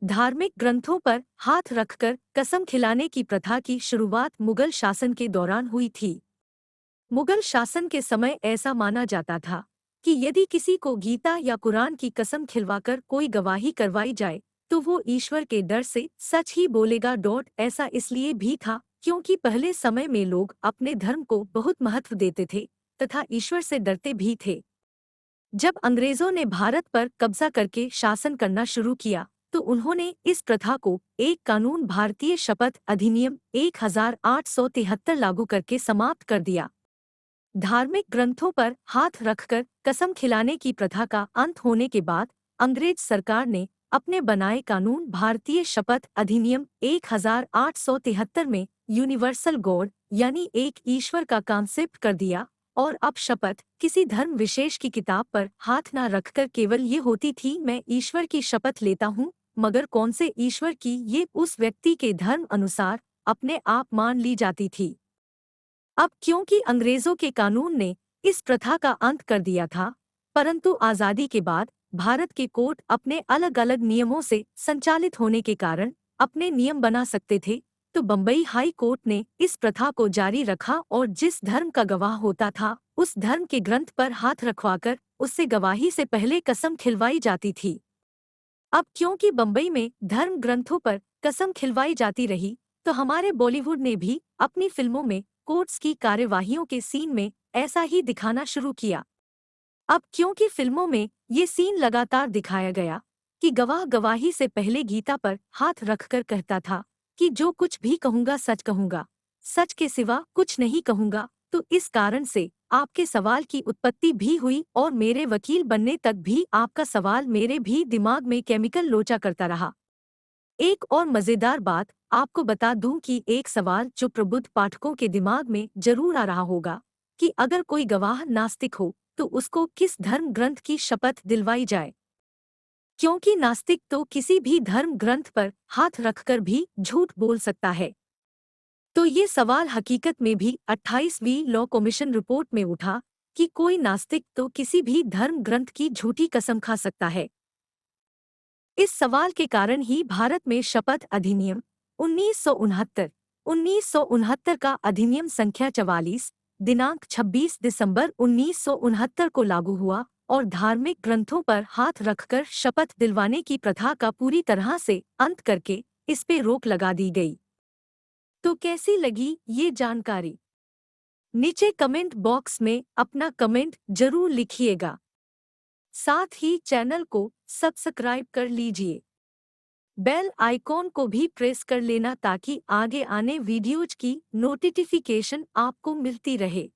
धार्मिक ग्रंथों पर हाथ रखकर कसम खिलाने की प्रथा की शुरुआत मुगल शासन के दौरान हुई थी। मुगल शासन के समय ऐसा माना जाता था कि यदि किसी को गीता या कुरान की कसम खिलवाकर कोई गवाही करवाई जाए तो वो ईश्वर के डर से सच ही बोलेगा। ऐसा इसलिए भी था क्योंकि पहले समय में लोग अपने धर्म को बहुत महत्व देते थे तथा ईश्वर से डरते भी थे। जब अंग्रेजों ने भारत पर कब्जा करके शासन करना शुरू किया तो उन्होंने इस प्रथा को एक कानून भारतीय शपथ अधिनियम 1873 लागू करके समाप्त कर दिया। धार्मिक ग्रंथों पर हाथ रखकर कसम खिलाने की प्रथा का अंत होने के बाद अंग्रेज सरकार ने अपने बनाए कानून भारतीय शपथ अधिनियम 1873 में यूनिवर्सल गॉड यानी एक ईश्वर का कॉन्सेप्ट कर दिया। और अब शपथ किसी धर्म विशेष की किताब पर हाथ न रखकर केवल ये होती थी, मैं ईश्वर की शपथ लेता हूँ, मगर कौन से ईश्वर की, ये उस व्यक्ति के धर्म अनुसार अपने आप मान ली जाती थी। अब क्योंकि अंग्रेजों के कानून ने इस प्रथा का अंत कर दिया था, परंतु आज़ादी के बाद भारत के कोर्ट अपने अलग अलग नियमों से संचालित होने के कारण अपने नियम बना सकते थे, तो बम्बई हाई कोर्ट ने इस प्रथा को जारी रखा और जिस धर्म का गवाह होता था उस धर्म के ग्रंथ पर हाथ रखवाकर उससे गवाही से पहले कसम खिलवाई जाती थी। अब क्योंकि बम्बई में धर्म ग्रंथों पर कसम खिलवाई जाती रही, तो हमारे बॉलीवुड ने भी अपनी फिल्मों में कोर्ट्स की कार्यवाहियों के सीन में ऐसा ही दिखाना शुरू किया। अब क्योंकि फिल्मों में ये सीन लगातार दिखाया गया कि गवाह गवाही से पहले गीता पर हाथ रखकर कहता था कि जो कुछ भी कहूँगा सच कहूँगा, सच के सिवा कुछ नहीं कहूँगा, तो इस कारण से आपके सवाल की उत्पत्ति भी हुई और मेरे वकील बनने तक भी आपका सवाल मेरे भी दिमाग में केमिकल लोचा करता रहा। एक और मजेदार बात आपको बता दूं कि एक सवाल जो प्रबुद्ध पाठकों के दिमाग में जरूर आ रहा होगा कि अगर कोई गवाह नास्तिक हो तो उसको किस धर्म ग्रंथ की शपथ दिलवाई जाए, क्योंकि नास्तिक तो किसी भी धर्म ग्रंथ पर हाथ रखकर भी झूठ बोल सकता है। तो ये सवाल हकीकत में भी 28वीं लॉ कमीशन रिपोर्ट में उठा कि कोई नास्तिक तो किसी भी धर्म ग्रंथ की झूठी कसम खा सकता है। इस सवाल के कारण ही भारत में शपथ अधिनियम 1969 का अधिनियम संख्या 44 दिनांक 26 दिसंबर 1969 को लागू हुआ और धार्मिक ग्रंथों पर हाथ रखकर शपथ दिलवाने की प्रथा का पूरी तरह से अंत करके इस पे रोक लगा दी गई। तो कैसी लगी ये जानकारी? नीचे कमेंट बॉक्स में अपना कमेंट जरूर लिखिएगा। साथ ही चैनल को सब्सक्राइब कर लीजिए। बेल आइकॉन को भी प्रेस कर लेना ताकि आगे आने वीडियोज की नोटिफिकेशन आपको मिलती रहे।